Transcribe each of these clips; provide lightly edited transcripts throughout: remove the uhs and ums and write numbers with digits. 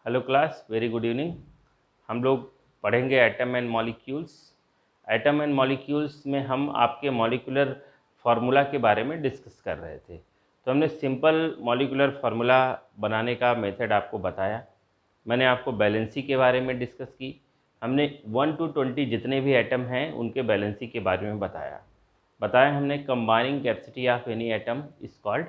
Hello class, very good evening. हम लोग पढ़ेंगे atom and molecules. Atom and molecules में हम आपके मॉलिक्यूलर फार्मूला के बारे में डिस्कस कर रहे थे। तो हमने सिंपल मॉलिक्यूलर फार्मूला बनाने का मेथड आपको बताया। मैंने आपको बैलेंसी के बारे में डिस्कस की। हमने 1 to 20 जितने भी एटम हैं उनके बैलेंसी के बारे में बताया हमने combining capacity of any atom is called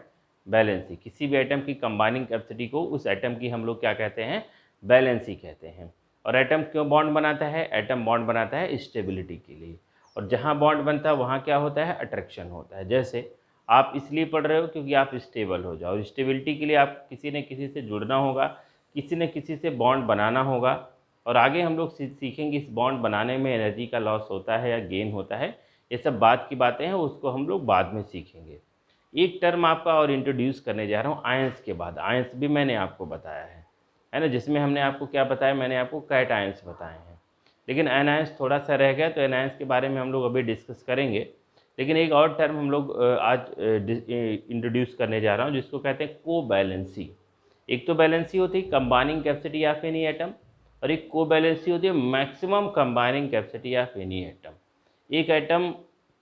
valency. किसी भी एटम की कंबाइनिंग कैपेसिटी को उस एटम की हम लोग क्या कहते हैं, बैलेंसी कहते हैं। और एटम क्यों बॉन्ड बनाता है? एटम बॉन्ड बनाता है स्टेबिलिटी के लिए। और जहाँ बॉन्ड बनता है वहाँ क्या होता है? अट्रैक्शन होता है। जैसे आप इसलिए पढ़ रहे हो क्योंकि आप स्टेबल हो जाओ। स्टेबिलिटी के लिए आप किसी न किसी से जुड़ना होगा, किसी न किसी से बॉन्ड बनाना होगा। और आगे हम लोग सीखेंगे इस बॉन्ड बनाने में एनर्जी का लॉस होता है या गेन होता है। ये सब बात की बातें हैं, उसको हम लोग बाद में सीखेंगे। एक टर्म आपका और इंट्रोड्यूस करने जा रहा हूँ आयंस के बाद। आयंस भी मैंने आपको बताया है ना, जिसमें हमने आपको क्या बताया? मैंने आपको कैट आयंस बताए हैं, लेकिन एनायंस थोड़ा सा रह गया, तो एनायंस के बारे में हम लोग अभी डिस्कस करेंगे। लेकिन एक और टर्म हम लोग आज इंट्रोड्यूस करने जा रहा हूँ, जिसको कहते हैं कोवैलेंसी। एक तो बैलेंसी होती है combining capacity of any atom, और एक कोवैलेंसी होती है maximum combining capacity of any atom. एक एटम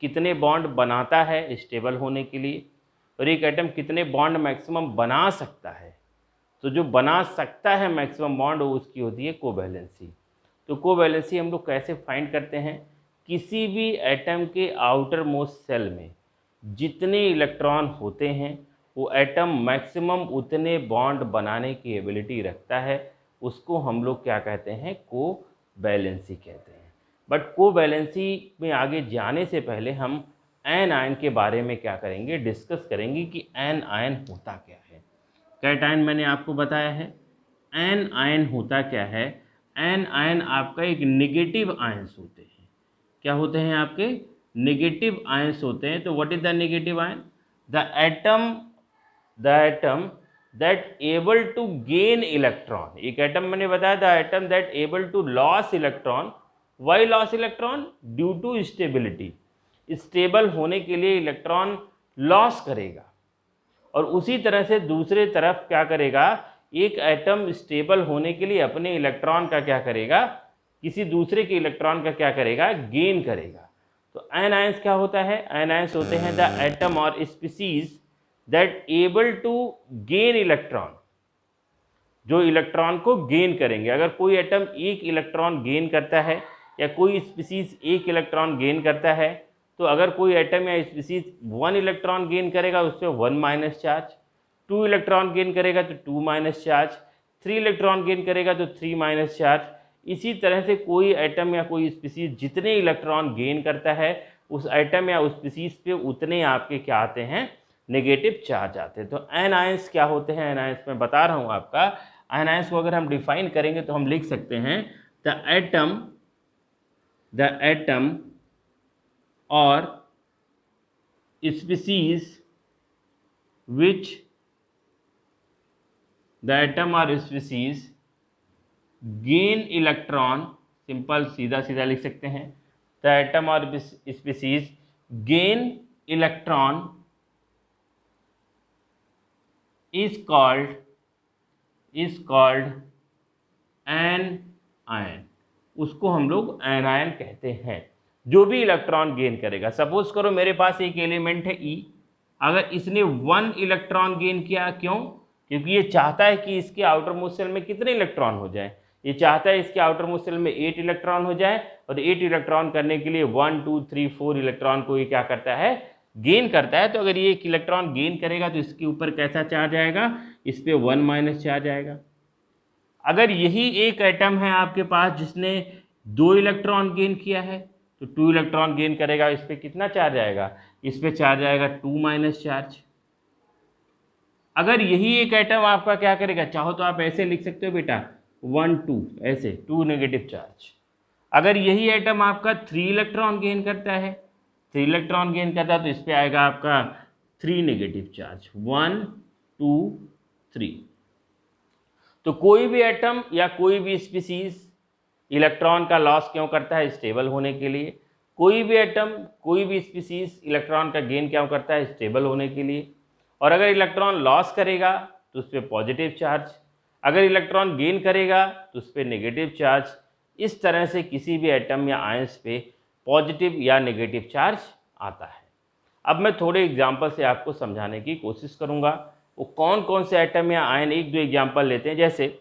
कितने बॉन्ड बनाता है स्टेबल होने के लिए, और एक एटम कितने बॉन्ड मैक्सिमम बना सकता है। तो जो बना सकता है मैक्सिमम बॉन्ड, वो उसकी होती है कोवैलेंसी। तो कोवैलेंसी हम लोग कैसे फाइंड करते हैं? किसी भी एटम के आउटर मोस्ट सेल में जितने इलेक्ट्रॉन होते हैं, वो एटम मैक्सिमम उतने बॉन्ड बनाने की एबिलिटी रखता है। उसको हम लोग क्या कहते हैं? कोवैलेंसी कहते हैं। बट कोवैलेंसी में आगे जाने से पहले हम एन आयन के बारे में क्या करेंगे? डिस्कस करेंगे कि एन आयन होता क्या है। कैट आयन मैंने आपको बताया है। एन आयन होता क्या है? एन आयन आपका एक नेगेटिव आयंस होते हैं। क्या होते हैं आपके? नेगेटिव आयंस होते हैं। तो what is the negative ion? The atom that able to gain electron. एक एटम मैंने बताया, the atom that able to loss electron. Why loss electron? Due to stability. Stable होने के लिए इलेक्ट्रॉन लॉस करेगा। और उसी तरह से दूसरे तरफ क्या करेगा? एक एटम स्टेबल होने के लिए अपने इलेक्ट्रॉन का क्या करेगा? किसी दूसरे के इलेक्ट्रॉन का क्या करेगा? गेन करेगा। तो एनायंस क्या होता है? एनायंस होते हैं द एटम और species that able to gain electron, जो इलेक्ट्रॉन को गेन करेंगे। अगर कोई एटम एक इलेक्ट्रॉन गेन करता है या कोई स्पीसीज एक इलेक्ट्रॉन गेन करता है, तो अगर कोई एटम या स्पीसीज 1 इलेक्ट्रॉन गेन करेगा, उस पर 1 माइनस चार्ज। 2 इलेक्ट्रॉन गेन करेगा तो 2 माइनस चार्ज। 3 इलेक्ट्रॉन गेन करेगा तो 3 माइनस चार्ज। इसी तरह से कोई एटम या कोई स्पीसीज जितने इलेक्ट्रॉन गेन करता है, उस एटम या उस स्पीसीज पे उतने आपके क्या आते हैं? नेगेटिव चार्ज आते हैं। तो एनायंस क्या होते हैं? एनायंस मैं बता रहा हूँ आपका। एनायंस को अगर हम डिफाइन करेंगे तो हम लिख सकते हैं द एटम और species which the atom or species gain electron, simple सीधा सीधा लिख सकते हैं, the atom or species gain electron is called anion। उसको हम लोग एनायन कहते हैं। जो भी इलेक्ट्रॉन गेन करेगा, सपोज करो मेरे पास एक एलिमेंट है ई, अगर इसने 1 इलेक्ट्रॉन गेन किया, क्यों? क्योंकि ये चाहता है कि इसके आउटर मोस्ट सेल में कितने इलेक्ट्रॉन हो जाए? ये चाहता है इसके आउटर मोस्ट सेल में 8 इलेक्ट्रॉन हो जाए, और 8 इलेक्ट्रॉन करने के लिए 1 2 3 4 इलेक्ट्रॉन को ये क्या करता है? गेन करता है। तो अगर ये एक इलेक्ट्रॉन गेन करेगा तो इसके ऊपर कैसा चार्ज आएगा? इस पर 1 माइनस चार्ज आएगा। अगर यही एक एटम है आपके पास जिसने 2 इलेक्ट्रॉन गेन किया है, तो 2 इलेक्ट्रॉन गेन करेगा, इस पर कितना चार्ज आएगा? इस पर चार्ज आएगा 2 माइनस चार्ज। अगर यही एक एटम आपका क्या करेगा, चाहो तो आप ऐसे लिख सकते हो बेटा, 1 2, ऐसे 2 नेगेटिव चार्ज। अगर यही एटम आपका 3 इलेक्ट्रॉन गेन करता है, 3 इलेक्ट्रॉन गेन करता है, तो इस पर आएगा आपका 3 नेगेटिव चार्ज, 1 2 3। तो कोई भी एटम या कोई भी स्पीसीज इलेक्ट्रॉन का लॉस क्यों करता है? स्टेबल होने के लिए। कोई भी एटम, कोई भी स्पीसीज इलेक्ट्रॉन का गेन क्यों करता है? स्टेबल होने के लिए। और अगर इलेक्ट्रॉन लॉस करेगा तो उस पर पॉजिटिव चार्ज। अगर इलेक्ट्रॉन गेन करेगा तो उस पर नेगेटिव चार्ज। इस तरह से किसी भी एटम या आयंस पे पॉजिटिव या नेगेटिव चार्ज आता है। अब मैं थोड़े एग्जाम्पल से आपको समझाने की कोशिश करूँगा। वो कौन कौन से एटम या आयन, एक दो एग्जाम्पल लेते हैं। जैसे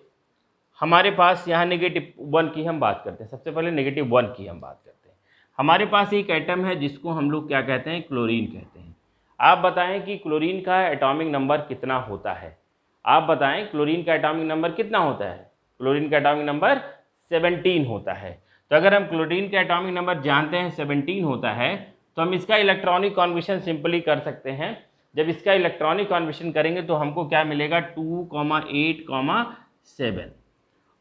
हमारे पास यहाँ -1 की हम बात करते हैं। सबसे पहले -1 की हम बात करते हैं। हमारे पास एक एटम है जिसको हम लोग क्या कहते हैं, क्लोरीन कहते हैं। आप बताएं कि क्लोरीन का एटॉमिक नंबर कितना होता है। आप बताएं क्लोरीन का एटॉमिक नंबर कितना होता है। क्लोरीन का एटॉमिक नंबर 17 होता है। तो अगर हम क्लोरीन का एटॉमिक नंबर जानते हैं 17 होता है, तो हम इसका इलेक्ट्रॉनिक कॉन्फिगरेशन सिंपली कर सकते हैं। जब इसका इलेक्ट्रॉनिक कॉन्फिगरेशन करेंगे तो हमको क्या मिलेगा, 2,8,7।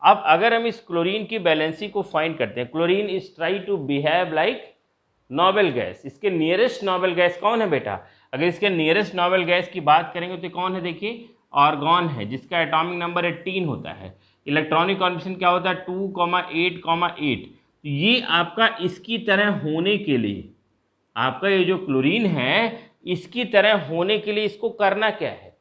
अब अगर हम इस क्लोरीन की बैलेंसी को फाइंड करते हैं, chlorine is try to behave like noble gas. इसके नियरेस्ट नोबल गैस कौन है बेटा? अगर इसके नियरेस्ट नोबल गैस की बात करेंगे तो कौन है, देखिए आर्गॉन है, जिसका एटॉमिक नंबर 18 होता है। इलेक्ट्रॉनिक कॉन्फिगरेशन क्या होता है, 2,8,8। तो ये आपका इसकी तरह होने के लिए, आपका ये जो क्लोरीन है इसकी तरह होने के लिए इसको करना क्या है,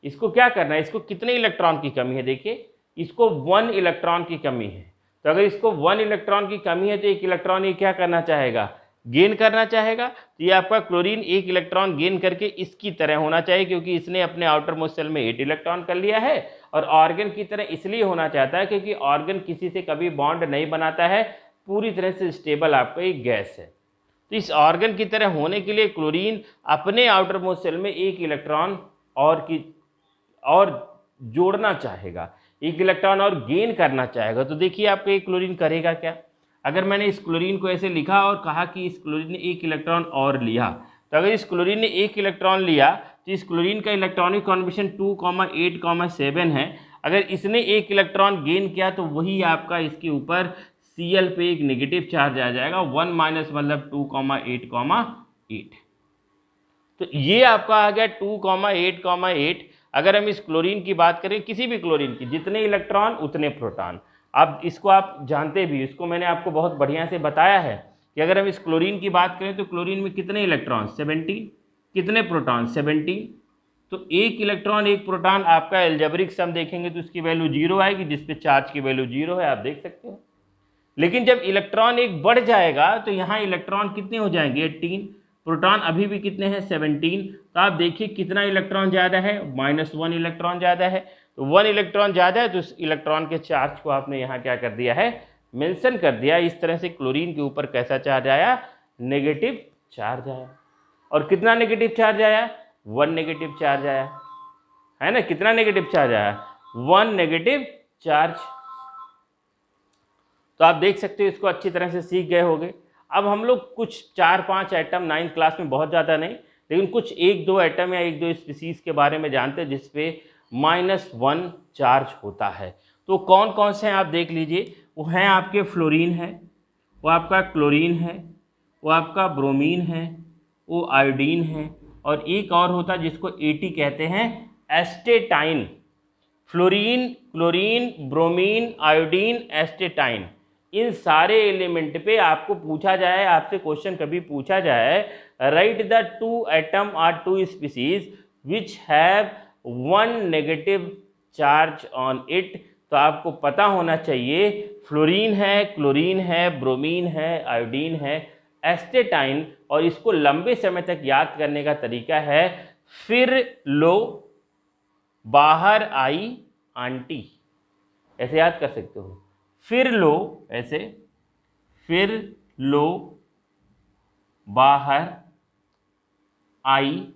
इसको क्या करना है, इसको कितने इलेक्ट्रॉन की कमी है। देखिए इसको 1 इलेक्ट्रॉन की कमी है। तो अगर इसको 1 इलेक्ट्रॉन की कमी है तो एक इलेक्ट्रॉन ये क्या करना चाहेगा, गेन करना चाहेगा। तो ये आपका क्लोरीन एक इलेक्ट्रॉन गेन करके इसकी तरह होना चाहिए, क्योंकि इसने अपने आउटर मोस्ट शेल में 8 इलेक्ट्रॉन कर लिया है। और ऑर्गन की तरह इसलिए होना चाहता है क्योंकि ऑर्गन किसी से कभी बॉन्ड नहीं बनाता है, पूरी तरह से स्टेबल आपका एक गैस है। तो इस ऑर्गन की तरह होने के लिए क्लोरीन अपने आउटर मोस्ट शेल में एक इलेक्ट्रॉन और जोड़ना चाहेगा, एक इलेक्ट्रॉन और गेन करना चाहेगा। तो देखिए आपका ये क्लोरीन करेगा क्या। अगर मैंने इस क्लोरीन को ऐसे लिखा और कहा कि इस क्लोरीन ने एक इलेक्ट्रॉन और लिया, तो अगर इस क्लोरीन ने एक इलेक्ट्रॉन लिया तो इस क्लोरीन का इलेक्ट्रॉनिक कॉन्फिगरेशन 2,8,7 है। अगर इसने एक इलेक्ट्रॉन गेन किया तो वही आपका इसके ऊपर Cl पे एक नेगेटिव चार्ज आ जाएगा, 1 माइनस मतलब 2,8,8। तो ये आपका आ गया 2,8,8। अगर हम इस क्लोरीन की बात करें, किसी भी क्लोरीन की, जितने इलेक्ट्रॉन उतने प्रोटॉन। अब इसको आप जानते भी, इसको मैंने आपको बहुत बढ़िया से बताया है कि अगर हम इस क्लोरीन की बात करें तो क्लोरीन में कितने इलेक्ट्रॉन, 17, कितने प्रोटॉन, 17। तो एक इलेक्ट्रॉन एक प्रोटॉन, आपका एल्जेब्रिक सम देखेंगे तो उसकी वैल्यू 0 आएगी, जिसपे चार्ज की वैल्यू 0 है, आप देख सकते हो। लेकिन जब इलेक्ट्रॉन एक बढ़ जाएगा तो यहाँ इलेक्ट्रॉन कितने हो जाएंगे, 18। प्रोटॉन अभी भी कितने हैं, 17। तो आप देखिए कितना इलेक्ट्रॉन ज़्यादा है, -1 इलेक्ट्रॉन ज़्यादा है। तो 1 इलेक्ट्रॉन ज़्यादा है तो उस इलेक्ट्रॉन के चार्ज को आपने यहाँ क्या कर दिया है, मेंशन कर दिया। इस तरह से क्लोरीन के ऊपर कैसा चार्ज आया, नेगेटिव चार्ज आया। और कितना नेगेटिव चार्ज आया, 1 नेगेटिव चार्ज आया है ना। कितना नेगेटिव चार्ज आया, 1 नेगेटिव चार्ज। तो आप देख सकते हो, इसको अच्छी तरह से सीख गए होंगे। अब हम लोग कुछ 4-5 एटम 9th क्लास में, बहुत ज़्यादा नहीं, लेकिन कुछ 1-2 एटम या 1-2 स्पीसीज के बारे में जानते हैं जिसपे -1 चार्ज होता है। तो कौन कौन से हैं आप देख लीजिए। वो हैं आपके फ्लोरीन है, वो आपका क्लोरीन है, वो आपका ब्रोमीन है, वो आयोडीन है, और एक और होता है जिसको AT कहते हैं, astatine. Fluorine, chlorine, bromine, iodine, astatine, इन सारे एलिमेंट पे आपको पूछा जाए, आपसे क्वेश्चन कभी पूछा जाए, राइट द 2 एटम और 2 species which have 1 negative charge on it, तो आपको पता होना चाहिए फ्लोरीन है, क्लोरीन है, ब्रोमीन है, आयोडीन है, एस्टेटाइन। और इसको लंबे समय तक याद करने का तरीका है, फिर लो बाहर आई आंटी, ऐसे याद कर सकते हो। फिर लो, ऐसे, फिर लो बाहर आई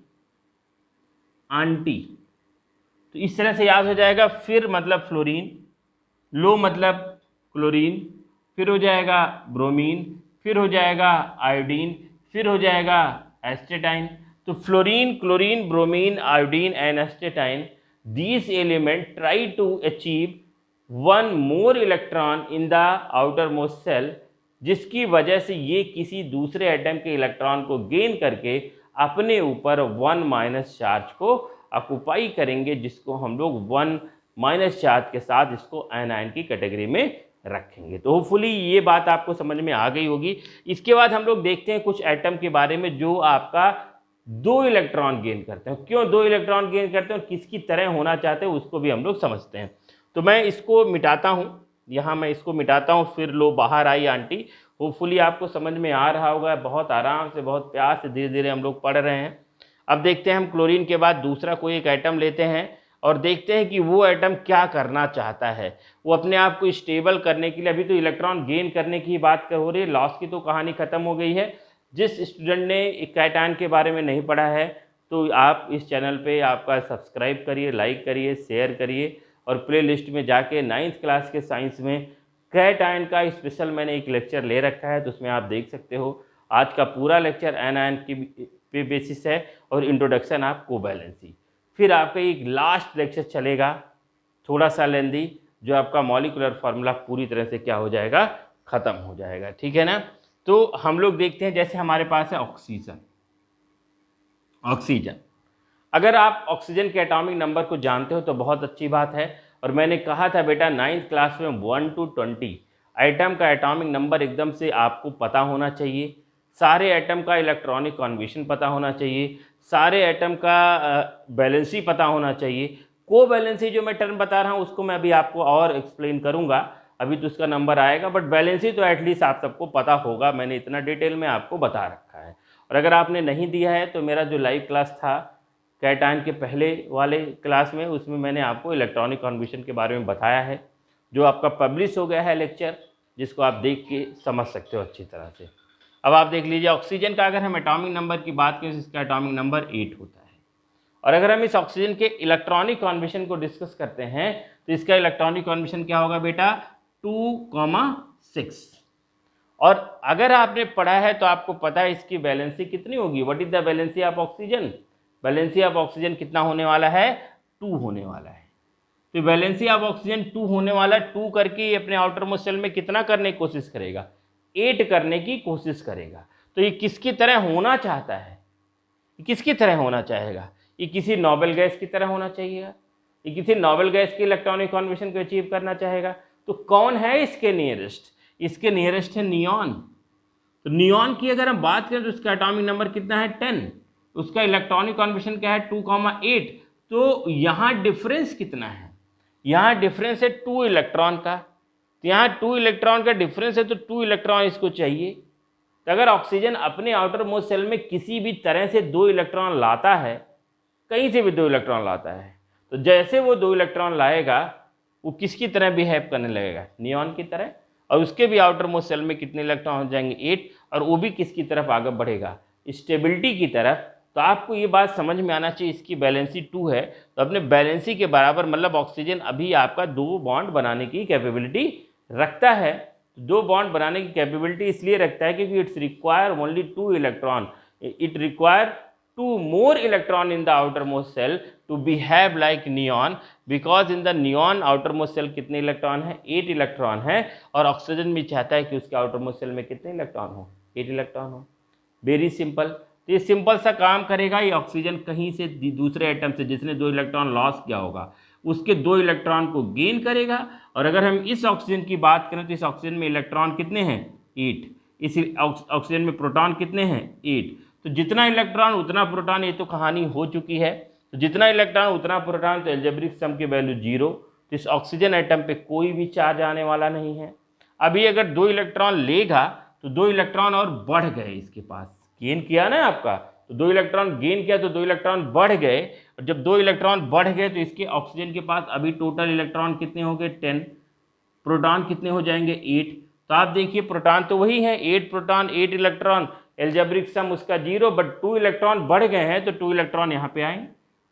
आंटी। तो इस तरह से याद हो जाएगा। फिर मतलब फ्लोरीन, लो मतलब क्लोरीन, फिर हो जाएगा ब्रोमीन, फिर हो जाएगा आयोडीन, फिर हो जाएगा एस्टेटाइन। तो fluorine, chlorine, bromine, iodine and astatine, these element try to achieve one more electron in the outermost cell, जिसकी वजह से ये किसी दूसरे एटम के इलेक्ट्रॉन को गेन करके अपने ऊपर 1 माइनस चार्ज को ऑक्युपाई करेंगे, जिसको हम लोग 1 माइनस चार्ज के साथ इसको एनायन की कैटेगरी में रखेंगे। तो होपफुली ये बात आपको समझ में आ गई होगी। इसके बाद हम लोग देखते हैं कुछ एटम के बारे में जो आपका 2 इलेक्ट्रॉन गेन करते हैं। क्यों 2 इलेक्ट्रॉन गेन करते हैं और किसकी तरह होना चाहते हैं उसको भी हम लोग समझते हैं। तो मैं इसको मिटाता हूँ, यहाँ मैं इसको मिटाता हूँ, फिर लो बाहर आई आंटी। होपफुली आपको समझ में आ रहा होगा, बहुत आराम से, बहुत प्यार से, धीरे धीरे हम लोग पढ़ रहे हैं। अब देखते हैं हम क्लोरीन के बाद दूसरा कोई एक एटम लेते हैं और देखते हैं कि वो एटम क्या करना चाहता है। वो अपने आप को स्टेबल करने के लिए, अभी तो इलेक्ट्रॉन गेन करने की बात हो रही है, लॉस की तो कहानी ख़त्म हो गई है। जिस स्टूडेंट ने कैटायन के बारे में नहीं पढ़ा है तो आप इस चैनल पे आपका सब्सक्राइब करिए, लाइक करिए, शेयर करिए और प्ले लिस्ट में जाके 9th क्लास के साइंस में कैटायन का स्पेशल मैंने एक लेक्चर ले रखा है, तो उसमें आप देख सकते हो। आज का पूरा लेक्चर एनायन की पे बेसिस है और इंट्रोडक्शन ऑफ कोवैलेंसी। फिर आपका एक लास्ट लेक्चर चलेगा थोड़ा सा लेंदी, जो आपका मॉलिक्यूलर फार्मूला पूरी तरह से क्या हो जाएगा, ख़त्म हो जाएगा। ठीक है ना। तो हम लोग देखते हैं, जैसे हमारे पास है ऑक्सीजन। ऑक्सीजन, अगर आप ऑक्सीजन के एटॉमिक नंबर को जानते हो तो बहुत अच्छी बात है। और मैंने कहा था बेटा 9th क्लास में 1 to 20 एटम का एटॉमिक नंबर एकदम से आपको पता होना चाहिए। सारे एटम का इलेक्ट्रॉनिक कॉन्फिगरेशन पता होना चाहिए, सारे एटम का बैलेंसी पता होना चाहिए। कोवैलेंसी जो मैं टर्म बता रहा हूँ उसको मैं अभी आपको और एक्सप्लेन करूँगा, अभी तो उसका नंबर आएगा, बट बैलेंसी तो एटलीस्ट आप सबको पता होगा, मैंने इतना डिटेल में आपको बता रखा है। और अगर आपने नहीं दिया है तो मेरा जो लाइव क्लास था कैटायन के पहले वाले क्लास में, उसमें मैंने आपको इलेक्ट्रॉनिक कॉन्फिगरेशन के बारे में बताया है, जो आपका पब्लिश हो गया है लेक्चर, जिसको आप देख के समझ सकते हो अच्छी तरह से। अब आप देख लीजिए, ऑक्सीजन का अगर हम एटॉमिक नंबर की बात करें तो इसका एटॉमिक नंबर 8 होता है। और अगर हम इस ऑक्सीजन के इलेक्ट्रॉनिक कॉन्फिगरेशन को डिस्कस करते हैं तो इसका इलेक्ट्रॉनिक कॉन्फिगरेशन क्या होगा बेटा, 2,6। और अगर आपने पढ़ा है तो आपको पता है इसकी वैलेंसी कितनी होगी। What is the valency of oxygen? Valency of oxygen कितना होने वाला है, 2 होने वाला है। तो वैलेंसी ऑफ ऑक्सीजन 2 होने वाला, 2 करके अपने आउटर मोस्ट शेल में कितना करने की कोशिश करेगा, 8 करने की कोशिश करेगा। तो ये किसकी तरह होना चाहता है, किसकी तरह होना चाहेगा, ये किसी नोबेल गैस की तरह होना चाहिए, ये किसी नोबेल गैस के इलेक्ट्रॉनिक कॉन्फिगरेशन को अचीव करना चाहेगा। तो कौन है इसके नियरेस्ट, इसके नियरेस्ट है नियॉन। तो नियॉन की अगर हम बात करें तो उसका एटॉमिक नंबर कितना है, 10, उसका इलेक्ट्रॉनिक कॉन्फिगरेशन क्या है, 2,8। तो यहाँ डिफरेंस कितना है, यहाँ डिफरेंस है 2 इलेक्ट्रॉन का। तो यहाँ 2 इलेक्ट्रॉन का डिफरेंस है, तो 2 इलेक्ट्रॉन इसको चाहिए। तो अगर ऑक्सीजन अपने आउटर मोस्ट शेल में किसी भी तरह से 2 इलेक्ट्रॉन लाता है, कहीं से भी 2 इलेक्ट्रॉन लाता है, तो जैसे वो 2 इलेक्ट्रॉन लाएगा वो किसकी तरह बिहेव करने लगेगा, नियॉन की तरह। और उसके भी आउटर मोस्ट शेल में कितने इलेक्ट्रॉन हो जाएंगे, 8, और वो भी किसकी तरफ आगे बढ़ेगा, स्टेबिलिटी की तरफ। तो आपको ये बात समझ में आना चाहिए, इसकी बैलेंसी 2 है, तो अपने बैलेंसी के बराबर, मतलब ऑक्सीजन अभी आपका 2 बॉन्ड बनाने की कैपेबिलिटी रखता है। 2 बॉन्ड बनाने की कैपेबिलिटी इसलिए रखता है क्योंकि it's require only 2 electron, it require 2 more electron in the outermost cell to behave like neon, because in the neon outermost cell कितने इलेक्ट्रॉन है, 8 इलेक्ट्रॉन है, और ऑक्सीजन भी चाहता है कि उसके outermost cell में कितने इलेक्ट्रॉन हो, 8 इलेक्ट्रॉन हो। Very simple. तो ये सिंपल सा काम करेगा, ये ऑक्सीजन कहीं से दूसरे एटम से जिसने 2 इलेक्ट्रॉन लॉस किया होगा उसके 2 इलेक्ट्रॉन को गेन करेगा। और अगर हम इस ऑक्सीजन की बात करें तो इस ऑक्सीजन में इलेक्ट्रॉन कितने हैं, 8, इस ऑक्सीजन में प्रोटॉन कितने हैं, 8। तो जितना इलेक्ट्रॉन उतना प्रोटॉन, ये तो कहानी हो चुकी है। तो जितना इलेक्ट्रॉन उतना प्रोटॉन, तो एल्जेब्रिक सम की वैल्यू 0। तो इस ऑक्सीजन एटम पे कोई भी चार्ज आने वाला नहीं है। अभी अगर 2 इलेक्ट्रॉन लेगा तो 2 इलेक्ट्रॉन और बढ़ गए इसके पास, गेन किया ना आपका, तो 2 इलेक्ट्रॉन गेन किया तो 2 इलेक्ट्रॉन बढ़ गए। और जब 2 इलेक्ट्रॉन बढ़ गए तो इसके ऑक्सीजन के पास अभी टोटल इलेक्ट्रॉन कितने हो गए, 10, प्रोटॉन कितने हो जाएंगे, 8। तो आप देखिए प्रोटॉन तो वही है, 8 प्रोटॉन 8 इलेक्ट्रॉन, एल्जेब्रिक सम उसका 0, बट 2 इलेक्ट्रॉन बढ़ गए हैं तो 2 इलेक्ट्रॉन यहाँ पे आएंगे,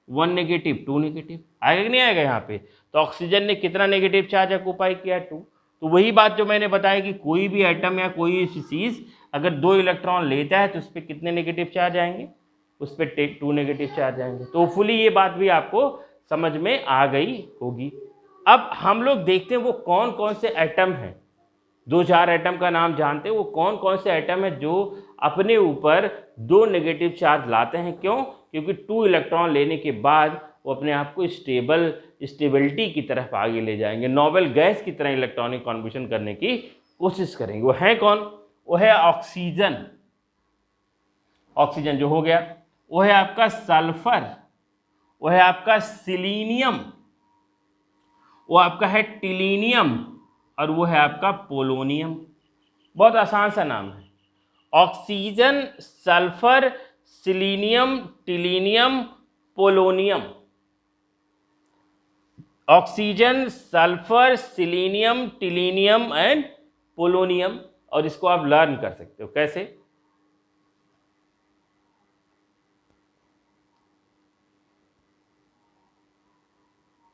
1 नेगेटिव 2 नेगेटिव, आएगा कि नहीं आएगा यहाँ पे। तो ऑक्सीजन ने कितना नेगेटिव चार्ज ऑक्यूपाई किया, 2। तो वही बात जो मैंने बताया कि कोई भी एटम या कोई चीज़ अगर 2 इलेक्ट्रॉन लेता है तो उस पर कितने नेगेटिव चार्ज आएंगे, उस पर 2 नेगेटिव चार्ज आएंगे। तो फुली ये बात भी आपको समझ में आ गई होगी। अब हम लोग देखते हैं वो कौन कौन से एटम हैं, 2-4 एटम का नाम जानते हैं, वो कौन कौन से एटम है जो अपने ऊपर 2 नेगेटिव चार्ज लाते हैं। क्यों? क्योंकि 2 इलेक्ट्रॉन लेने के बाद वो अपने आप को स्टेबिलिटी की तरफ आगे ले जाएंगे, नोबेल गैस की तरह इलेक्ट्रॉनिक कॉन्फिगरेशन करने की कोशिश करेंगे। वो है कौन? वो है ऑक्सीजन। ऑक्सीजन जो हो गया, वो है आपका सल्फर, वो है आपका सिलीनियम, वो आपका है टिलीनियम और वो है आपका पोलोनियम। बहुत आसान सा नाम है, oxygen, sulphur, selenium, tellurium, polonium. Oxygen, sulphur, selenium, tellurium and polonium. और इसको आप लर्न कर सकते हो कैसे?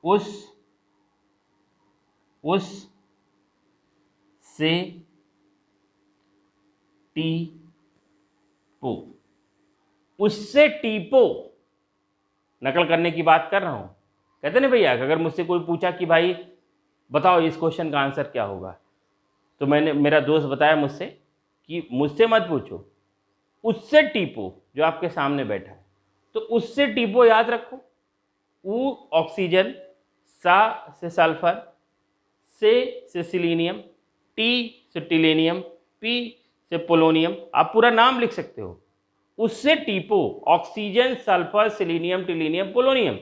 उस से टीपो, उससे टीपो नकल करने की बात कर रहा हूं। कहते ना भैया, अगर मुझसे कोई पूछा कि भाई बताओ इस क्वेश्चन का आंसर क्या होगा, तो मेरा दोस्त बताया मुझसे कि मुझसे मत पूछो, उससे टीपो, जो आपके सामने बैठा है। तो उससे टीपो याद रखो। ऊ ऑक्सीजन, सा से सल्फर, से सिलीनियम, टी से टिलेनियम, पी से पोलोनियम। आप पूरा नाम लिख सकते हो, उससे टीपो, ऑक्सीजन, सल्फर, सिलीनियम, टिलेनियम, पोलोनियम।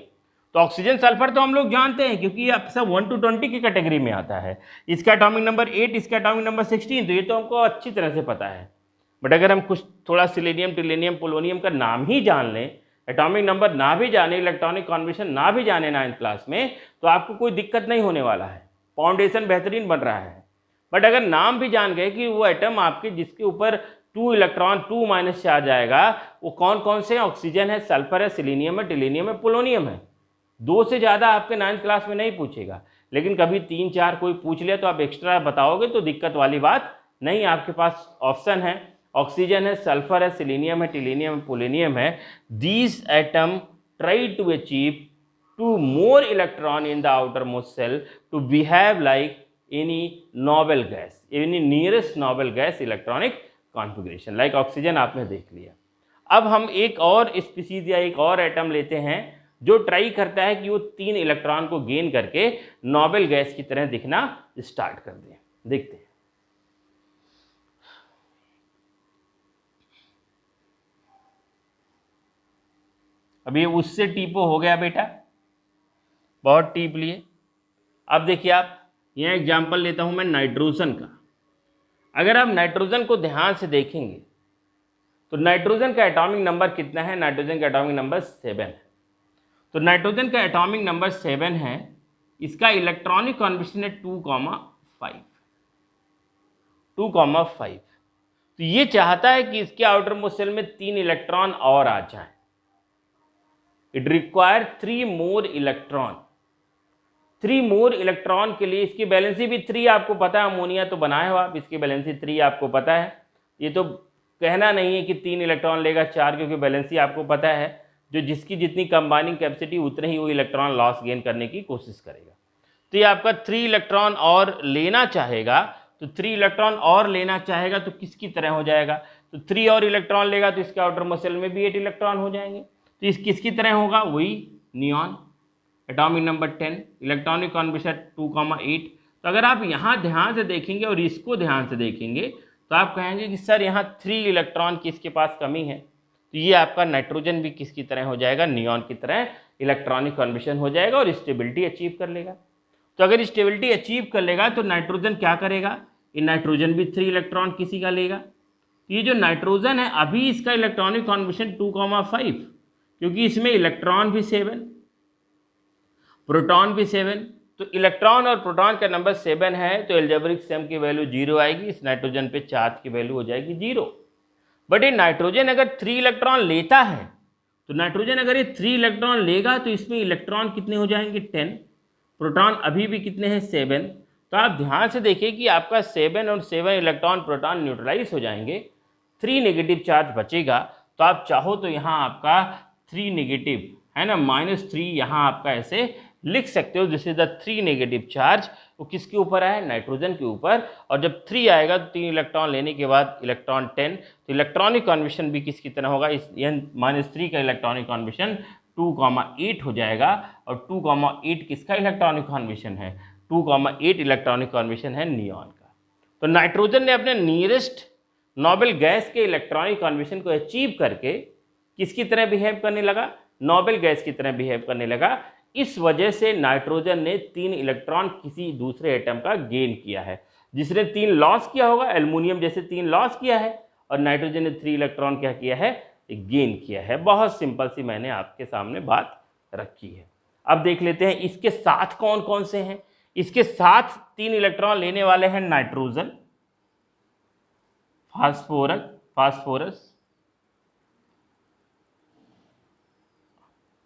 तो ऑक्सीजन सल्फर तो हम लोग जानते हैं क्योंकि ये आप सब 1 to 20 की कैटेगरी में आता है। इसका एटॉमिक नंबर 8, इसका एटॉमिक नंबर 16, तो ये तो हमको अच्छी तरह से पता है। बट अगर हम कुछ थोड़ा सिलीनियम, टिलेनियम, पोलोनियम का नाम ही जान लें, एटॉमिक नंबर ना भी जाने, इलेक्ट्रॉनिक कॉन्बिनेशन ना भी जाने 9th क्लास में, तो आपको कोई दिक्कत नहीं होने वाला है, फाउंडेशन बेहतरीन बन रहा है। बट अगर नाम भी जान गए कि वो एटम आपके जिसके ऊपर 2 इलेक्ट्रॉन 2- चार्ज आएगा, वो कौन कौन से हैं, ऑक्सीजन है, सल्फर है, सिलीनियम है, टिलेनियम है, पोलोनियम है। 2 से ज़्यादा आपके 9th क्लास में नहीं पूछेगा, लेकिन कभी 3-4 कोई पूछ लिया तो आप एक्स्ट्रा बताओगे तो दिक्कत वाली बात नहीं। आपके पास ऑप्शन है, ऑक्सीजन है, सल्फर है, सिलीनियम है, टिलेनियम है, पोलोनियम है। These atom try to achieve 2 more electron in the outermost cell to behave like any noble gas, any nearest noble gas electronic configuration, like oxygen आपने देख लिया। अब हम एक और स्पीसीज या एक और एटम लेते हैं जो ट्राई करता है कि वो 3 इलेक्ट्रॉन को गेन करके नोबेल गैस की तरह दिखना स्टार्ट कर दे। देखते हैं। अब ये उससे टीपो हो गया बेटा, बहुत टीप लिए। अब देखिए, आप यह एग्जाम्पल लेता हूं मैं नाइट्रोजन का। अगर आप नाइट्रोजन को ध्यान से देखेंगे तो नाइट्रोजन का एटॉमिक नंबर कितना है? नाइट्रोजन का एटॉमिक नंबर 7 है। तो नाइट्रोजन का एटॉमिक नंबर 7 है, इसका इलेक्ट्रॉनिक कॉन्बिनेशन है 2,5। 2,5। तो ये चाहता है कि इसके आउटर मोस्ट सेल में 3 इलेक्ट्रॉन और आ जाए। It require 3 more electron. 3 more electron के लिए इसकी वैलेंसी भी 3 आपको पता है, अमोनिया तो बनाए हो आप, इसकी वैलेंसी 3 आपको पता है। ये तो कहना नहीं है कि 3 इलेक्ट्रॉन लेगा 4, क्योंकि वैलेंसी आपको पता है, जो जिसकी जितनी कंबाइनिंग कैपेसिटी उतने ही वो इलेक्ट्रॉन लॉस गेन करने की कोशिश करेगा। तो ये आपका 3 इलेक्ट्रॉन और लेना चाहेगा, तो 3 इलेक्ट्रॉन और लेना चाहेगा तो किसकी तरह हो जाएगा? तो 3 और इलेक्ट्रॉन लेगा तो इसके आउटर मोस्ट सेल में भी 8 इलेक्ट्रॉन हो जाएंगे। तो इस किसकी तरह होगा? वही neon, atomic number 10, electronic combination 2,8। तो अगर आप यहाँ ध्यान से देखेंगे और इसको ध्यान से देखेंगे तो आप कहेंगे कि सर यहाँ 3 इलेक्ट्रॉन की इसके पास कमी है। तो ये आपका नाइट्रोजन भी किसकी तरह हो जाएगा? नियॉन की तरह इलेक्ट्रॉनिक कॉन्बिनेशन हो जाएगा और स्टेबिलिटी अचीव कर लेगा। तो अगर स्टेबिलिटी अचीव कर लेगा तो नाइट्रोजन क्या करेगा? ये नाइट्रोजन भी 3 इलेक्ट्रॉन किसी का लेगा। तो ये जो नाइट्रोजन है अभी इसका इलेक्ट्रॉनिक कॉन्बिनेशन 2,5, क्योंकि इसमें इलेक्ट्रॉन भी 7, प्रोटॉन भी 7। तो इलेक्ट्रॉन और प्रोटॉन का नंबर 7 है, तो एल्जेब्रिक सम की वैल्यू 0 आएगी। इस नाइट्रोजन पे चार्ज की वैल्यू हो जाएगी 0। बट ये नाइट्रोजन अगर 3 इलेक्ट्रॉन लेता है, तो नाइट्रोजन अगर ये 3 इलेक्ट्रॉन लेगा तो इसमें इलेक्ट्रॉन कितने हो जाएंगे? 10। प्रोटॉन अभी भी कितने हैं? 7। तो आप ध्यान से देखिए कि आपका 7 और 7 इलेक्ट्रॉन प्रोटॉन न्यूट्रलाइज हो जाएंगे, 3 नेगेटिव चार्ज बचेगा। तो आप चाहो तो यहाँ आपका 3 नेगेटिव है ना, -3 यहाँ आपका ऐसे लिख सकते हो। This is the 3 negative charge. वो किसके ऊपर है? नाइट्रोजन के ऊपर। और जब 3 आएगा तो 3 इलेक्ट्रॉन लेने के बाद इलेक्ट्रॉन 10, तो इलेक्ट्रॉनिक कॉन्बिनेशन भी किसकी तरह होगा? इस -3 का इलेक्ट्रॉनिक कॉन्बिनेशन 2,8 हो जाएगा। और 2,8 किसका इलेक्ट्रॉनिक कॉन्बिनेशन है? 2,8 इलेक्ट्रॉनिक कॉन्बिनेशन है नियॉन का। तो नाइट्रोजन ने अपने नियरेस्ट नोबेल गैस के इलेक्ट्रॉनिक कॉन्बिनेशन को अचीव करके किसकी तरह बिहेव करने लगा? नोबेल गैस की तरह बिहेव करने लगा। इस वजह से नाइट्रोजन ने 3 इलेक्ट्रॉन किसी दूसरे एटम का गेन किया है। जिसने 3 लॉस किया होगा, एल्युमिनियम जैसे 3 लॉस किया है, और नाइट्रोजन ने 3 इलेक्ट्रॉन क्या किया है, गेन किया है। बहुत सिंपल सी मैंने आपके सामने बात रखी है। अब देख लेते हैं इसके साथ कौन कौन से हैं। इसके साथ 3 इलेक्ट्रॉन लेने वाले हैं नाइट्रोजन, फास्फोरस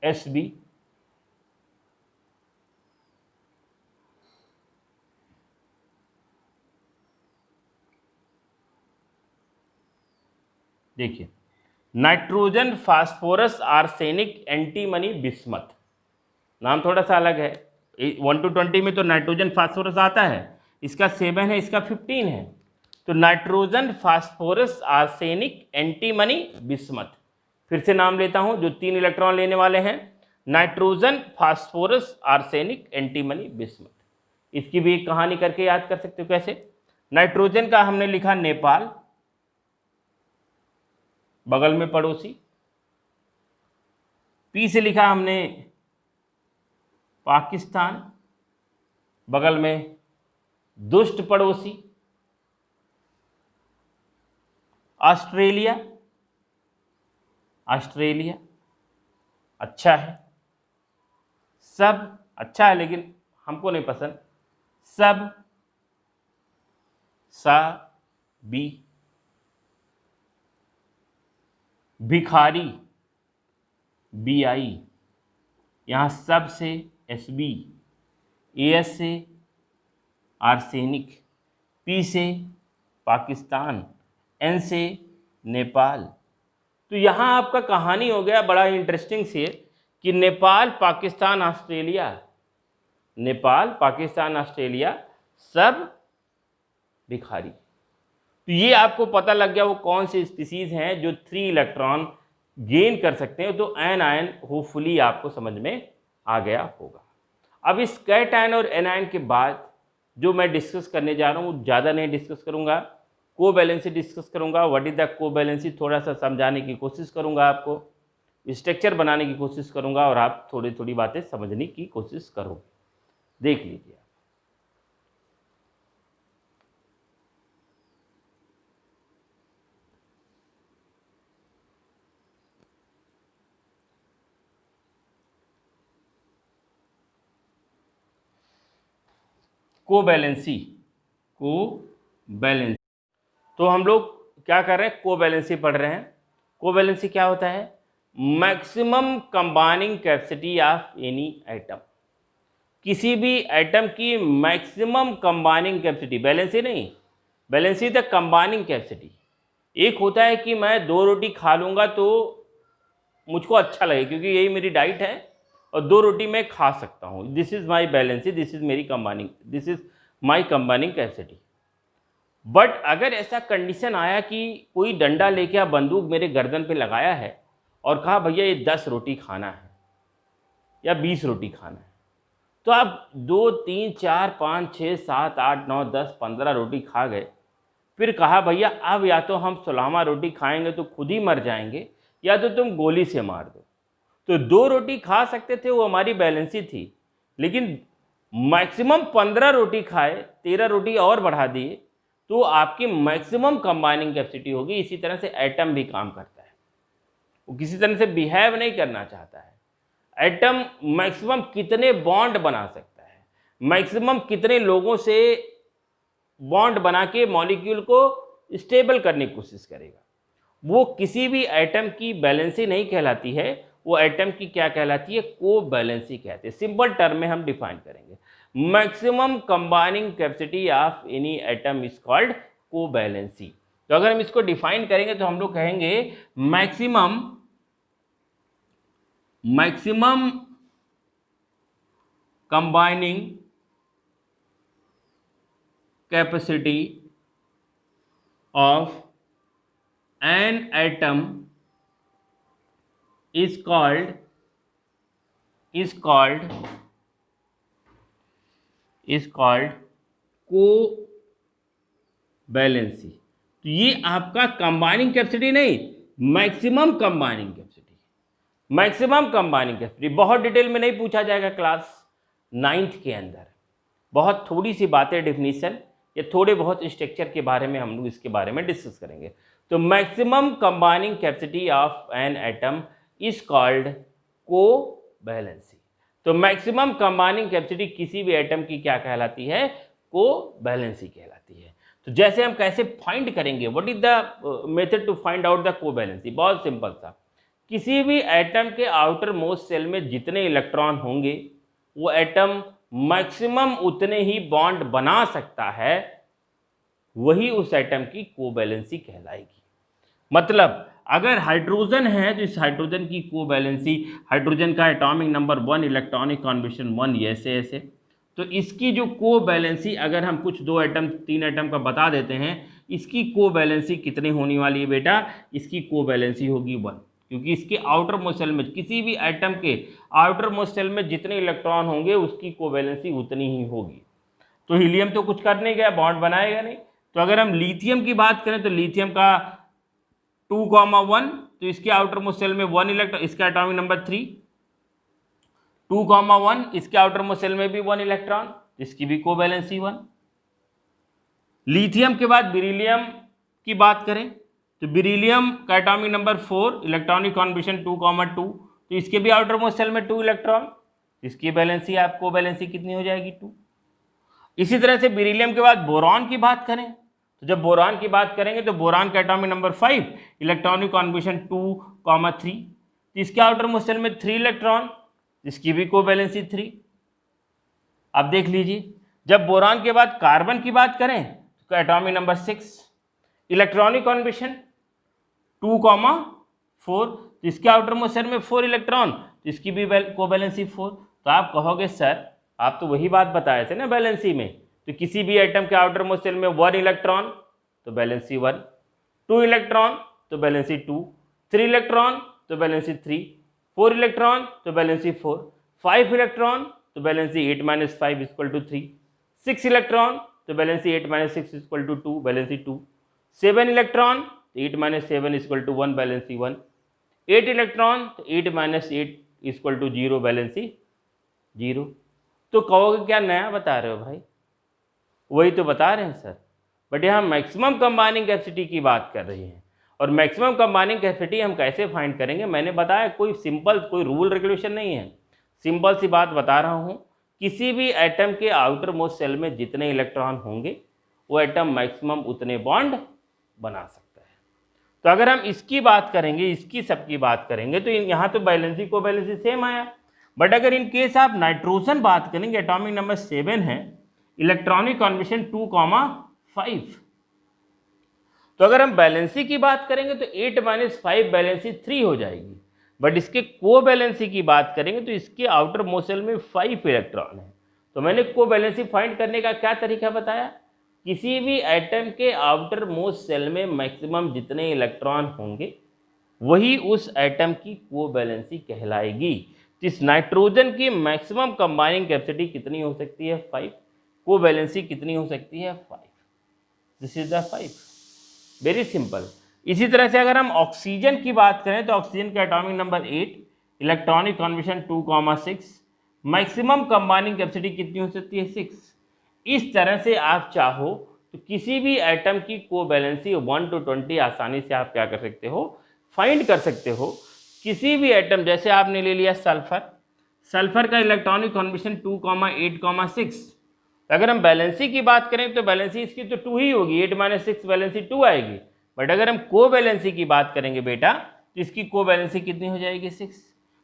Sb, देखिए nitrogen, phosphorus, arsenic, antimony, bismuth. नाम थोड़ा सा अलग है। 1 to 20 में तो नाइट्रोजन फास्फोरस आता है, इसका 7 है, इसका 15 है। तो nitrogen, phosphorus, arsenic, antimony, bismuth. फिर से नाम लेता हूं, जो 3 इलेक्ट्रॉन लेने वाले हैं, nitrogen, phosphorus, arsenic, antimony, bismuth. इसकी भी एक कहानी करके याद कर सकते हो। कैसे? नाइट्रोजन का हमने लिखा नेपाल, बगल में पड़ोसी। पी से लिखा हमने पाकिस्तान, बगल में दुष्ट पड़ोसी। ऑस्ट्रेलिया अच्छा है, सब अच्छा है लेकिन हमको नहीं पसंद। सब सा बी, भिखारी बी आई, यहाँ सब से SB, AS से आर्सेनिक, P से पाकिस्तान, N से नेपाल। तो यहाँ आपका कहानी हो गया बड़ा इंटरेस्टिंग से कि नेपाल, पाकिस्तान, ऑस्ट्रेलिया, नेपाल, पाकिस्तान, ऑस्ट्रेलिया सब भिखारी। तो ये आपको पता लग गया वो कौन से स्पीसीज हैं जो 3 इलेक्ट्रॉन गेन कर सकते हैं। तो एनायन होपफुली आपको समझ में आ गया होगा। अब इस कैटायन और एनायन के बाद जो मैं डिस्कस करने जा रहा हूँ, ज़्यादा नहीं डिस्कस करूँगा, कोवैलेंसी डिस्कस करूँगा। व्हाट इज द कोवैलेंसी थोड़ा सा समझाने की कोशिश करूँगा, आपको स्ट्रक्चर बनाने की कोशिश करूँगा और आप थोड़ी थोड़ी बातें समझने की कोशिश करोगे। देख लीजिए। कोवैलेंसी तो हम लोग क्या कर रहे हैं, कोवैलेंसी पढ़ रहे हैं। कोवैलेंसी क्या होता है? Maximum combining capacity of any atom. किसी भी एटम की मैक्सिमम कंबाइनिंग कैपेसिटी, बैलेंसी नहीं, बैलेंसी द कंबाइनिंग कैपेसिटी। एक होता है कि मैं 2 रोटी खा लूँगा तो मुझको अच्छा लगे क्योंकि यही मेरी डाइट है और 2 रोटी मैं खा सकता हूँ। This is my valency, this is मेरी combining, this is my combining capacity. But अगर ऐसा कंडीशन आया कि कोई डंडा लेके या बंदूक मेरे गर्दन पे लगाया है और कहा भैया ये 10 रोटी खाना है या 20 रोटी खाना है, तो आप 2, 3, 4, 5, 6, 7, 8, 9, 10, 15 रोटी खा गए। फिर कहा भैया अब या तो हम 16वां रोटी खाएंगे तो खुद ही मर जाएंगे या तो तुम गोली से मार दो। तो 2 रोटी खा सकते थे, वो हमारी बैलेंसी थी। लेकिन मैक्सिमम 15 रोटी खाए, 13 रोटी और बढ़ा दिए तो आपकी मैक्सिमम कंबाइनिंग कैपेसिटी होगी। इसी तरह से एटम भी काम करता है, वो किसी तरह से बिहेव नहीं करना चाहता है। एटम मैक्सिमम कितने बॉन्ड बना सकता है, मैक्सिमम कितने लोगों से बॉन्ड बना के मॉलिक्यूल को स्टेबल करने की कोशिश करेगा। वो किसी भी एटम की बैलेंसी नहीं कहलाती है, वो एटम की क्या कहलाती है, कोवैलेंसी कहते हैं। सिंपल टर्म में हम डिफाइन करेंगे, maximum combining capacity of any atom is called covalency. तो अगर हम इसको डिफाइन करेंगे तो हम लोग कहेंगे maximum combining capacity of an atom is called covalency. तो ये आपका कंबाइनिंग कैपेसिटी नहीं, maximum combining capacity. Maximum combining capacity बहुत डिटेल में नहीं पूछा जाएगा क्लास 9th के अंदर, बहुत थोड़ी सी बातें डेफिनीशन या थोड़े बहुत स्ट्रक्चर के बारे में हम लोग इसके बारे में डिस्कस करेंगे। तो maximum combining capacity of an atom is called covalency. तो मैक्सिमम कंबाइनिंग कैपेसिटी किसी भी एटम की क्या कहलाती है? कोवैलेंसी कहलाती है। तो जैसे हम कैसे फाइंड करेंगे, what is the method to find out the covalency? बहुत सिंपल सा, किसी भी एटम के आउटर मोस्ट सेल में जितने इलेक्ट्रॉन होंगे वो एटम मैक्सिमम उतने ही बॉन्ड बना सकता है, वही उस एटम की कोवैलेंसी कहलाएगी। मतलब अगर हाइड्रोजन है तो इस हाइड्रोजन की कोवैलेंसी, हाइड्रोजन का एटॉमिक नंबर 1, इलेक्ट्रॉनिक कॉन्बिनेशन 1, ऐसे ऐसे, तो इसकी जो कोवैलेंसी अगर हम कुछ 2 एटम 3 एटम का बता देते हैं, इसकी कोवैलेंसी कितनी होने वाली है बेटा? इसकी कोवैलेंसी होगी 1, क्योंकि इसके आउटर मोस्ट सेल में, किसी भी एटम के आउटर मोस्ट सेल में जितने इलेक्ट्रॉन होंगे उसकी कोवैलेंसी उतनी ही होगी। तो हीलियम तो कुछ कर नहीं गया, बॉन्ड बनाएगा नहीं। तो अगर हम लिथियम की बात करें तो लिथियम का 2,1, तो इसके आउटर मोस्ट सेल में 1 इलेक्ट्रॉन, इसका एटॉमिक नंबर 3, 2,1, इसके आउटर मोस्ट सेल में भी 1 इलेक्ट्रॉन, इसकी भी कोवैलेंसी 1। लिथियम के बाद बेरिलियम की बात करें तो बेरिलियम का एटॉमिक नंबर 4, इलेक्ट्रॉनिक कॉन्बिनेशन 2,2, तो इसके भी आउटर मोस्ट सेल में 2 इलेक्ट्रॉन, इसकी बैलेंसी आपको बैलेंसी कितनी हो जाएगी? 2। इसी तरह से बेरिलियम के बाद बोरॉन की बात करें तो जब बोरॉन की बात करेंगे तो बोरॉन का एटॉमिक नंबर 5, इलेक्ट्रॉनिक कॉन्बिनेशन 2,3, तो इसके आउटर मोस्ट सेल में 3 इलेक्ट्रॉन, इसकी भी कोवैलेंसी 3। अब देख लीजिए, जब बोरॉन के बाद कार्बन की बात करें तो एटॉमिक नंबर 6, इलेक्ट्रॉनिक कॉन्बिनेशन 2,4, तो इसके आउटर मोस्ट सेल में 4 इलेक्ट्रॉन, तो इसकी भी कोवैलेंसी 4। तो आप कहोगे सर आप तो वही बात बताए थे ना बैलेंसी में, तो किसी भी एटम के आउटर मोस्ट सेल में 1 इलेक्ट्रॉन तो बैलेंसी 1, 2 इलेक्ट्रॉन तो बैलेंसी 2, 3 इलेक्ट्रॉन तो बैलेंसी 3, 4 इलेक्ट्रॉन तो बैलेंसी 4, 5 इलेक्ट्रॉन तो बैलेंसी 8 - 5 = 3, 6 इलेक्ट्रॉन तो बैलेंसी 8 - 6 = 2, बैलेंसी 2, 7 इलेक्ट्रॉन तो 8 - 7 = 1, बैलेंसी 1, 8 इलेक्ट्रॉन तो 8 - 8 = 0, बैलेंसी 0। तो कहोगे क्या नया बता रहे हो भाई? वही तो बता रहे हैं सर, बट यहाँ मैक्सिमम कंबाइनिंग कैपेसिटी की बात कर रही हैं। और मैक्सिमम कंबाइनिंग कैपेसिटी हम कैसे फाइंड करेंगे? मैंने बताया कोई सिंपल कोई रूल रेगुलेशन नहीं है, सिंपल सी बात बता रहा हूँ, किसी भी एटम के आउटर मोस्ट सेल में जितने इलेक्ट्रॉन होंगे वो एटम मैक्सिमम उतने बॉन्ड बना सकता है। तो अगर हम इसकी बात करेंगे, इसकी सबकी बात करेंगे तो यहाँ तो बैलेंसी को बैलेंसी सेम आया, बट अगर इन केस आप नाइट्रोजन बात करेंगे, एटॉमिक नंबर 7 है, इलेक्ट्रॉनिक कॉन्बिनेशन 2,5, तो अगर हम बैलेंसी की बात करेंगे तो 8 - 5 बैलेंसी 3 हो जाएगी, बट इसके कोवैलेंसी की बात करेंगे तो इसके आउटर मोस्ट सेल में 5 इलेक्ट्रॉन है। तो मैंने कोवैलेंसी फाइंड करने का क्या तरीका बताया? किसी भी एटम के आउटर मोस्ट सेल में मैक्सिमम जितने इलेक्ट्रॉन होंगे वही उस एटम की कोवैलेंसी कहलाएगी। तो इस नाइट्रोजन की मैक्सिमम कंबाइनिंग कैपेसिटी कितनी हो सकती है? 5। कोवैलेंसी कितनी हो सकती है? 5। This is the 5, very simple. इसी तरह से अगर हम ऑक्सीजन की बात करें तो ऑक्सीजन का atomic number 8, electronic combination 2,6, maximum combining capacity कितनी हो सकती है? 6। इस तरह से आप चाहो तो किसी भी एटम की कोवैलेंसी 1 to 20 आसानी से आप क्या कर सकते हो? फाइंड कर सकते हो। किसी भी एटम, जैसे आपने ले लिया सल्फर, सल्फर का इलेक्ट्रॉनिक कॉन्बिनेशन 2,8,6, अगर हम बैलेंसी की बात करें तो बैलेंसी इसकी तो 2 ही होगी, 8 - 6 बैलेंसी 2 आएगी, बट अगर हम कोवैलेंसी की बात करेंगे बेटा तो इसकी कोवैलेंसी कितनी हो जाएगी? 6।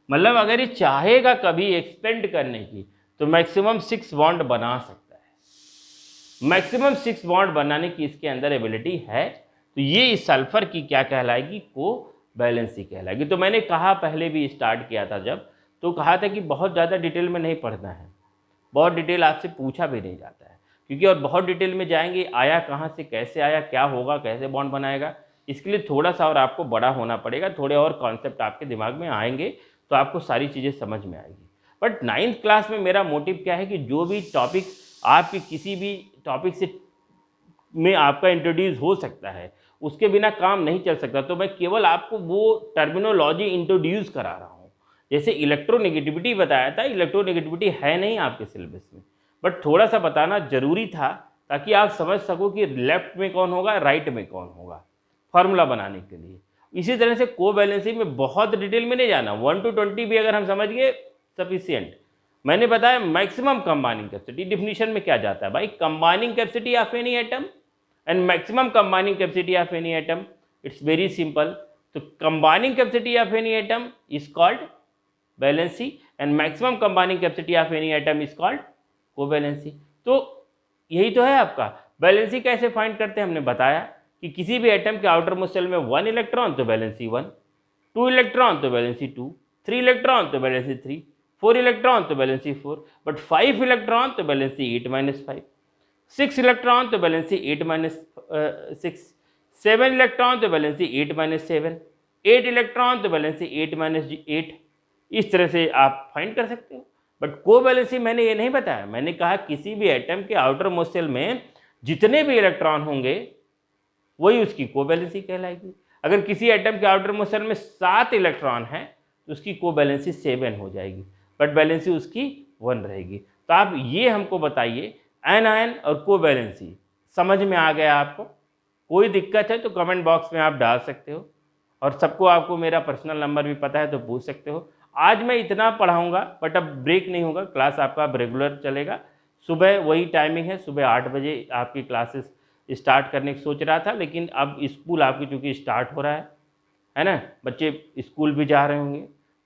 मतलब अगर ये चाहेगा कभी एक्सपेंड करने की तो मैक्सिमम 6 बॉन्ड बना सकता है, मैक्सिमम 6 बॉन्ड बनाने की इसके अंदर एबिलिटी है। तो ये इस सल्फर की क्या कहलाएगी? कोवैलेंसी कहलाएगी। तो मैंने कहा, पहले भी स्टार्ट किया था जब, तो कहा था कि बहुत ज़्यादा डिटेल में नहीं पढ़ना है, बहुत डिटेल आपसे पूछा भी नहीं जाता है, क्योंकि और बहुत डिटेल में जाएंगे आया कहाँ से, कैसे आया, क्या होगा, कैसे बॉन्ड बनाएगा, इसके लिए थोड़ा सा और आपको बड़ा होना पड़ेगा, थोड़े और कॉन्सेप्ट आपके दिमाग में आएंगे तो आपको सारी चीज़ें समझ में आएगी। बट 9th क्लास में मेरा मोटिव क्या है कि जो भी टॉपिक आपके किसी भी टॉपिक से में आपका इंट्रोड्यूस हो सकता है उसके बिना काम नहीं चल सकता, तो मैं केवल आपको वो टर्मिनोलॉजी इंट्रोड्यूस करा रहा हूँ, जैसे इलेक्ट्रोनेगेटिविटी बताया था, इलेक्ट्रोनेगेटिविटी है नहीं आपके सिलेबस में, बट थोड़ा सा बताना जरूरी था ताकि आप समझ सको कि लेफ्ट में कौन होगा, राइट में कौन होगा, फार्मूला बनाने के लिए। इसी तरह से कोवैलेंसी में बहुत डिटेल में नहीं जाना, 1 to 20 भी अगर हम समझ गए सफिशियंट। मैंने बताया मैक्सिमम कंबाइनिंग कैपेसिटी, डिफिनीशन में क्या जाता है भाई, combining capacity of any atom and maximum combining capacity of any atom, it's very simple. तो combining capacity of any atom is called valency and maximum combining capacity of any atom is called covalency. तो यही तो है आपका। Valency कैसे find करते हैं, हमने बताया कि किसी भी एटम के आउटर मोस्ट शेल में 1 इलेक्ट्रॉन तो वैलेंसी 1, 2 इलेक्ट्रॉन तो वैलेंसी 2, 3 इलेक्ट्रॉन तो वैलेंसी 3, 4 इलेक्ट्रॉन तो वैलेंसी 4, बट 5 इलेक्ट्रॉन तो वैलेंसी 8-5, 6 इलेक्ट्रॉन तो वैलेंसी 8-6, 7 इलेक्ट्रॉन तो वैलेंसी 8-7, 8 इलेक्ट्रॉन तो वैलेंसी 8-8। इस तरह से आप फाइंड कर सकते हो। बट कोवैलेंसी मैंने ये नहीं बताया, मैंने कहा किसी भी एटम के आउटर मोस्ट शेल में जितने भी इलेक्ट्रॉन होंगे वही उसकी कोवैलेंसी कहलाएगी। अगर किसी एटम के आउटर मोस्ट शेल में 7 इलेक्ट्रॉन है तो उसकी कोवैलेंसी 7 हो जाएगी, बट वैलेंसी उसकी 1 रहेगी। तो आप ये हमको बताइए एनायन और कोवैलेंसी समझ में आ गया आपको? कोई दिक्कत है तो कमेंट बॉक्स में आप डाल सकते हो, और सबको आपको मेरा पर्सनल नंबर भी पता है तो पूछ सकते हो। आज मैं इतना पढ़ाऊंगा, बट अब ब्रेक नहीं होगा, क्लास आपका अब रेगुलर चलेगा। सुबह वही टाइमिंग है, सुबह 8 बजे आपकी क्लासेस स्टार्ट करने की सोच रहा था, लेकिन अब स्कूल आपकी चूँकि स्टार्ट हो रहा है ना, बच्चे स्कूल भी जा रहे होंगे,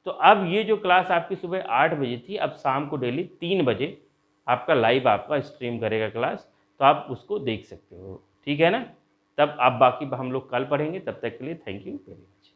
तो अब ये जो क्लास आपकी सुबह 8 बजे थी, अब शाम को डेली 3 बजे आपका लाइव आपका स्ट्रीम करेगा क्लास, तो आप उसको देख सकते हो, ठीक है ना। तब आप बाकी हम लोग कल पढ़ेंगे, तब तक के लिए थैंक यू वेरी मच।